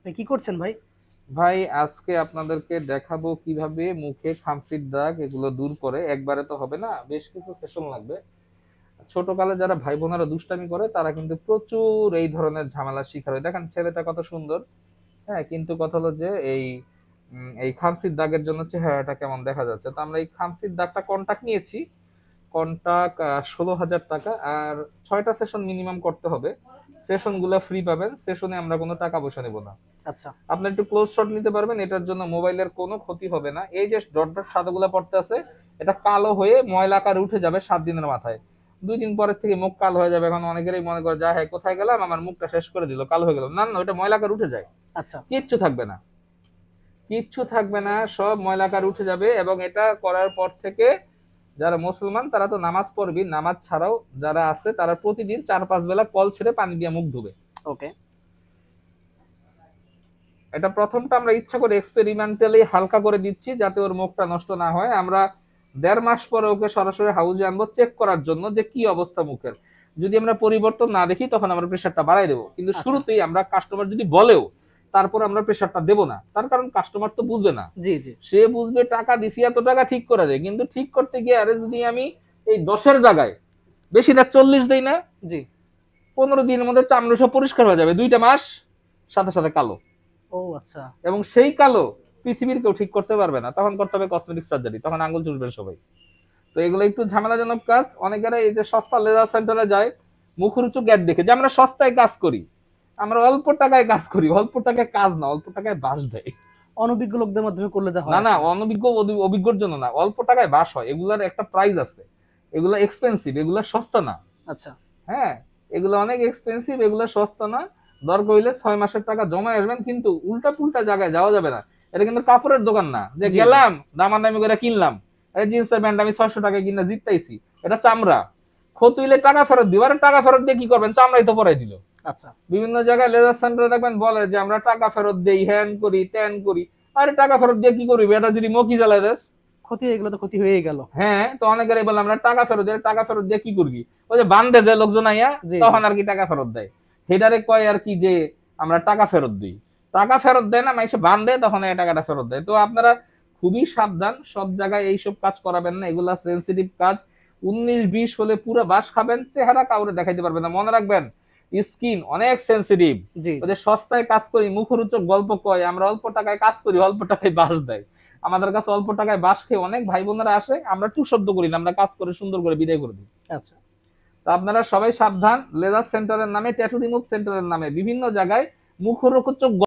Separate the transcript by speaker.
Speaker 1: কি করছেন ভাই?
Speaker 2: ভাই আজকে আপনাদেরকে দেখাবো কিভাবে মুখে খামচির দাগ এগুলো দূর করে। একবারে তো হবে না, বেশ কিছু সেশন লাগবে। ছোটকালে যারা ভাই বোনেরা দুষ্টামি করে তারা কিন্তু প্রচুর এই ধরনের ঝামেলার শিকার হয়। দেখেন ছেলেটা কত সুন্দর, হ্যাঁ, কিন্তু কথা হলো যে এই খামচির দাগের জন্য চেহারাটা কেমন দেখা যাচ্ছে। তো আমরা এই খামচির দাগটা কন্টাক্ট নিয়েছি। কন্টাক্ট 16,000 টাকা, আর 6টা সেশন মিনিমাম করতে হবে। সেশন গুলা ফ্রি পাবেন, সেশনে আমরা কোনো টাকা পয়সা নেব না।
Speaker 1: আচ্ছা।
Speaker 2: আপনি একটু ক্লোজ শট নিতে পারবেন, এটার জন্য মোবাইলের কোনো ক্ষতি হবে না। এই যে ডট ডট সাদাগুলা পড়তে আছে, এটা কালো হয়ে ময়লা আকারে উঠে যাবে 7 দিনের মাথায়। 2 দিন পরের থেকে মুখ কালো হয়ে যাবে। এখন অনেকেরই মনে করে যা হ্যাঁ কোথায় গেলাম, আমার মুখটা শেষ করে দিল, কালো হয়ে গেল। না না, ওটা ময়লা আকারে উঠে যায়।
Speaker 1: আচ্ছা।
Speaker 2: কিচ্ছু থাকবে না, কিচ্ছু থাকবে না, সব ময়লা আকারে উঠে যাবে। এবং এটা করার পর থেকে যারা মুসলমান তারা তো নামাজ পড়বি, নামাজ ছাড়াও যারা আছে তারা প্রতিদিন 4-5 বেলা কল ছেড়ে পানি দিয়ে মুখ ধুবে।
Speaker 1: ওকে।
Speaker 2: এটা প্রথমটা আমরা ইচ্ছা করে এক্সপেরিমেন্টালি হালকা করে দিচ্ছি যাতে ওর মুখটা নষ্ট না হয়। আমরা 1.5 মাস পরে ওকে সরাসরি হাউজে আনবো চেক করার জন্য যে কি অবস্থা মুখের। যদি আমরা পরিবর্তন না দেখি তখন আমরা প্রেশারটা বাড়াই দেবো, কিন্তু
Speaker 1: আচ্ছা।
Speaker 2: শুরুতেই আমরা কাস্টমার যদি বলেও তারপর আমরা প্রেশারটা দেবো না। তার কারণ কাস্টমার তো বুঝবে না,
Speaker 1: জি, জি।
Speaker 2: সে বুঝবে টাকা দিছি এত টাকা ঠিক করে দেয়, কিন্তু ঠিক করতে গিয়ে আরে যদি আমি এই 10-এর জায়গায় বেশি না 40 দেই না,
Speaker 1: জি।
Speaker 2: 15 দিনের মধ্যে চামড়া সব পরিষ্কার হয়ে যাবে, 2টা মাস সাথে সাথে কালো।
Speaker 1: ও আচ্ছা।
Speaker 2: এবং সেই কালো পৃথিবীর কেউ ঠিক করতে পারবে না। তখন করতে হবে কসমেটিক সার্জারি, তখন আঙ্গুল চুষবেন সবাই। তো এগুলো একটু ঝামেলাজনক কাজ। অনেকেরা এই যে সস্তা লেজার সেন্টারে যায় মুখরোচক গ্যাট দেখে, যে আমরা সস্তায় কাজ করি, আমরা অল্প টাকায় কাজ করি। অল্প টাকায় কাজ না, অল্প টাকায় বাস দেয়।
Speaker 1: অনভিজ্ঞ লোকদের মাধ্যমে করলে যা
Speaker 2: না
Speaker 1: হয়
Speaker 2: না,
Speaker 1: আসলে।
Speaker 2: অনভিজ্ঞ অভিজ্ঞর জন্য না, অল্প টাকায় বাস হয়। এগুলার একটা প্রাইস আছে, এগুলো এক্সপেন্সিভ, এগুলো সস্তা না।
Speaker 1: আচ্ছা।
Speaker 2: হ্যাঁ, এগুলো অনেক এক্সপেন্সিভ, এগুলো সস্তা না। দরকার হইলে 6 মাসের টাকা জমা আসবেন, কিন্তু উল্টা পুল্টা জায়গায় যাওয়া যাবে না। এটা কিন্তু কাপড়ের দোকান না যে
Speaker 1: জি, জি।
Speaker 2: গেলাম দামাদামি করে কিনলাম। এই জিন্সের প্যান্ট আমি 600 টাকায় কিনা জিততাইছি, এটা চামড়া। ক্ষতি হইলে টাকা ফেরত দিব। আরে টাকা ফেরত দিয়ে কি করবেন, চামড়াই তো পরাই দিল।
Speaker 1: আচ্ছা।
Speaker 2: বিভিন্ন জায়গায় লেজার সেন্টারে দেখবেন বলে যে আমরা টাকা ফেরত দেই, হ্যান করি ত্যান করি। আরে টাকা ফেরত দিয়ে কি করবি, এটা যদি মকি জ্বালায় দেস।
Speaker 1: ক্ষতি হয়ে গেলে তো ক্ষতি হয়েই গেল।
Speaker 2: হ্যাঁ, তো অনেকেরই বলে আমরা টাকা ফেরত দিই, টাকা ফেরত দিয়ে কি করবি, ওই যে বান্ধে যে লোকজন আইয়া
Speaker 1: জি, জি।
Speaker 2: তখন আর কি টাকা ফেরত দেয়। হেডারে কয় আর কি যে আমরা টাকা ফেরত দিই। টাকা ফেরত দেয় না, মাইসে বান্ধে তখন এই টাকাটা ফেরত দেয়। তো আপনারা খুবই সাবধান, সব জায়গায় এইসব কাজ করাবেন না, এগুলা সেন্সিটিভ কাজ। 19-20 হলে পুরো বাস খাবেন, চেহারা কাউরে দেখাইতে পারবেন না। মনে রাখবেন, স্কিন অনেক সেন্সিটিভ।
Speaker 1: জি,
Speaker 2: ওই
Speaker 1: জি।
Speaker 2: যে সস্তায় কাজ করি মুখরোচক গল্প কয়, আমরা অল্প টাকায় কাজ করি অল্প টাকায় বাস দেয়। আমাদের কাছে অল্প টাকায় বাস খেয়ে অনেক ভাই বোনেরা আসে, আমরা টু শব্দ করি না, আমরা কাজ করে সুন্দর করে বিদায় করে দিই।
Speaker 1: আচ্ছা।
Speaker 2: তো আপনারা সবাই সাবধান, লেজার সেন্টারের নামে, ট্যাটু রিমুভ সেন্টারের নামে বিভিন্ন জায়গায় মুখরোচক